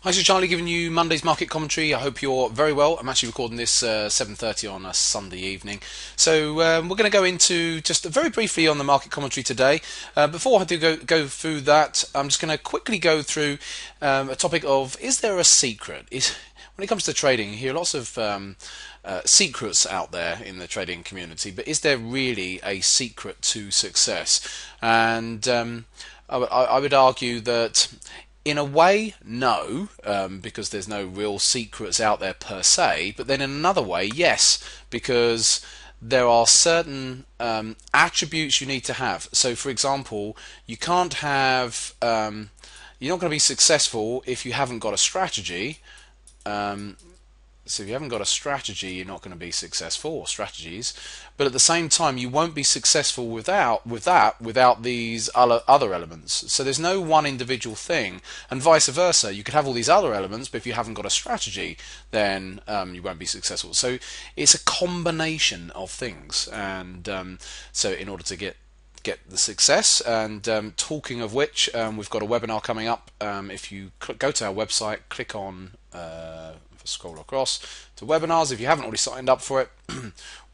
Hi, this is Charlie giving you Monday's market commentary. I hope you're very well. I'm actually recording this 7:30 on a Sunday evening. So we're going to go into just very briefly on the market commentary today. Before I do go through that, I'm just going to quickly go through a topic of, is there a secret? When it comes to trading, you hear lots of secrets out there in the trading community, but is there really a secret to success? And I would argue that in a way, no, because there's no real secrets out there per se. But then in another way, yes, because there are certain attributes you need to have. So, for example, you can't have, you're not going to be successful if you haven't got a strategy. So if you haven't got a strategy, you're not going to be successful, or strategies. But at the same time, you won't be successful without these other elements. So there's no one individual thing, and vice versa. You could have all these other elements, but if you haven't got a strategy, then you won't be successful. So it's a combination of things, and so in order to get the success. And talking of which, we've got a webinar coming up. If you go to our website, click on scroll across to webinars. If you haven't already signed up for it,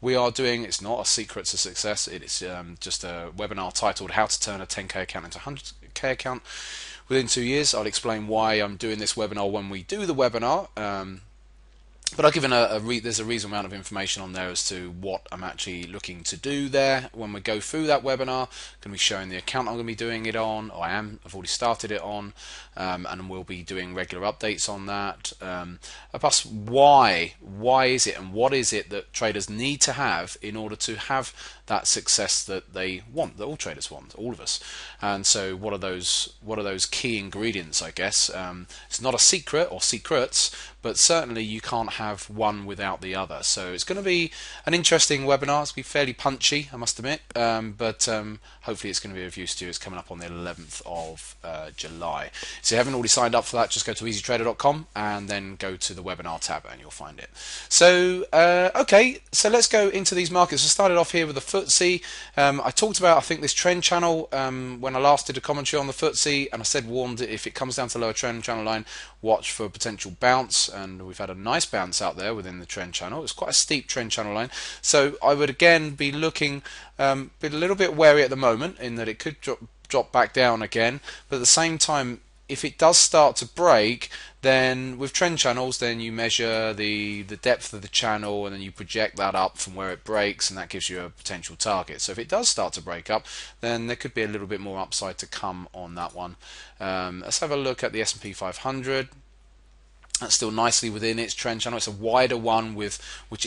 we are doing, it's not a secret to success, it is just a webinar titled How to Turn a 10k account into a 100k account within 2 years. I'll explain why I'm doing this webinar when we do the webinar. But I've given there's a reasonable amount of information on there as to what I'm actually looking to do there. When we go through that webinar, I'm going to be showing the account I'm going to be doing it on, or I've already started it on, and we'll be doing regular updates on that. Plus, why is it, and what is it that traders need to have in order to have that success that they want, that all traders want, all of us. And so what are those key ingredients, I guess? It's not a secret or secrets, but certainly you can't have one without the other. So it's going to be an interesting webinar. It's going to be fairly punchy, I must admit, but hopefully it's going to be of use to you. It's coming up on the 11th of July. So if you haven't already signed up for that, just go to easytrader.com and then go to the webinar tab and you'll find it. So okay, so let's go into these markets. I started off here with the FTSE. I talked about, I think, this trend channel when I last did a commentary on the FTSE, and I said, warned, if it comes down to lower trend channel line, watch for a potential bounce. And we've had a nice bounce out there within the trend channel. It's quite a steep trend channel line, so I would again be looking, be a little bit wary at the moment in that it could drop back down again. But at the same time, if it does start to break, then with trend channels, then you measure the depth of the channel and then you project that up from where it breaks, and that gives you a potential target. So if it does start to break up, then there could be a little bit more upside to come on that one. Let's have a look at the S&P 500. That's still nicely within its trend channel. It's a wider one which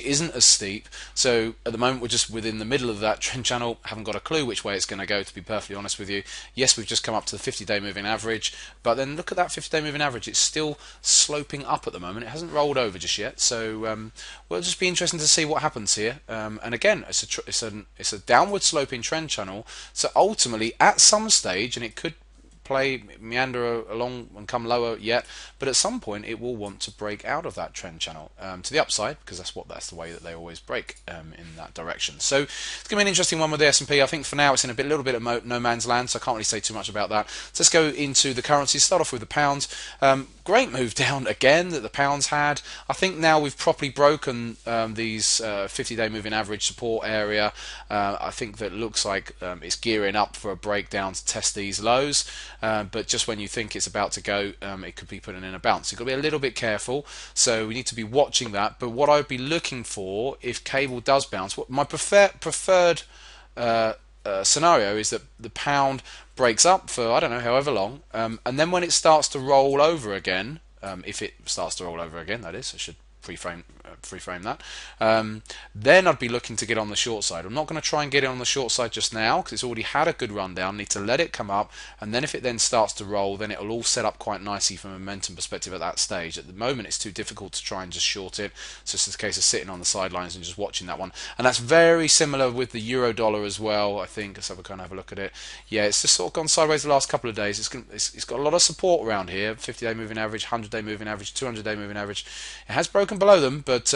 isn't as steep. So at the moment we're just within the middle of that trend channel. Haven't got a clue which way it's going to go, to be perfectly honest with you. Yes, we've just come up to the 50-day moving average, but then look at that 50-day moving average. It's still sloping up at the moment. It hasn't rolled over just yet. So well, it'll just be interesting to see what happens here. And again, it's a downward sloping trend channel. So ultimately, at some stage, and it could meander along and come lower yet, but at some point it will want to break out of that trend channel to the upside, because that's the way that they always break in that direction. So it's going to be an interesting one with the S&P. I think for now it's in a little bit of no man's land, so I can't really say too much about that. So let's go into the currencies. Start off with the pound. Great move down again that the pound's had. I think now we've properly broken these 50-day moving average support area. I think that looks like it's gearing up for a breakdown to test these lows. But just when you think it's about to go, it could be putting in a bounce. You've got to be a little bit careful, so we need to be watching that. But what I would be looking for, if cable does bounce, my preferred scenario is that the pound breaks up for, I don't know, however long, and then when it starts to roll over again, if it starts to roll over again, that is, I should pre-frame that, then I'd be looking to get on the short side. I'm not going to try and get it on the short side just now because it's already had a good run down. Need to let it come up, and then if it then starts to roll, then it'll all set up quite nicely from a momentum perspective at that stage. At the moment it's too difficult to try and just short it, so it's just a case of sitting on the sidelines and just watching that one. And that's very similar with the euro dollar as well, I think. Let's have a look at it. Yeah, it's just sort of gone sideways the last couple of days. It's got a lot of support around here. 50-day moving average, 100-day moving average, 200-day moving average. It has broken and below them, but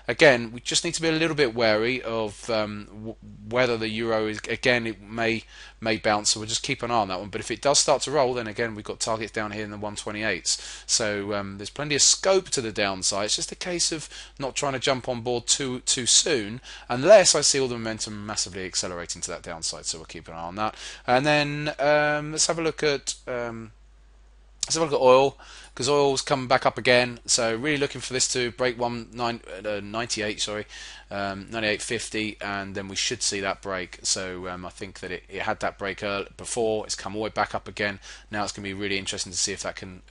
again, we just need to be a little bit wary of whether the euro is, again, it may bounce, so we'll just keep an eye on that one. But if it does start to roll, then again, we've got targets down here in the 128s, so there's plenty of scope to the downside. It's just a case of not trying to jump on board too soon, unless I see all the momentum massively accelerating to that downside, so we'll keep an eye on that. And then let's have a look at oil, because oil's come back up again. So really looking for this to break 98, 98.50, and then we should see that break. So I think that it had that break before. It's come all the way back up again. Now it's going to be really interesting to see if that can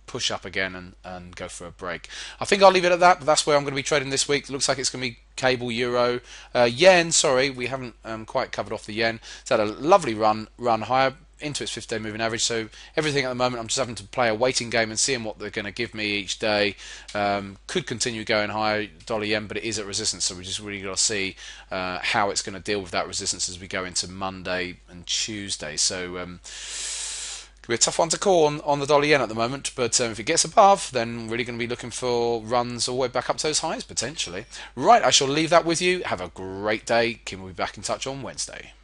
push up again and go for a break. I think I'll leave it at that, but that's where I'm going to be trading this week. It looks like it's going to be cable, euro, yen. Sorry, we haven't quite covered off the yen. It's had a lovely run higher into its 50-day moving average, so everything at the moment I'm just having to play a waiting game and seeing what they're going to give me each day. Could continue going higher, dollar yen, but it is at resistance, so we just really got to see how it's going to deal with that resistance as we go into Monday and Tuesday. So could be a tough one to call on the dollar yen at the moment, but if it gets above, then really going to be looking for runs all the way back up to those highs potentially. Right, I shall leave that with you. Have a great day. Kim will be back in touch on Wednesday.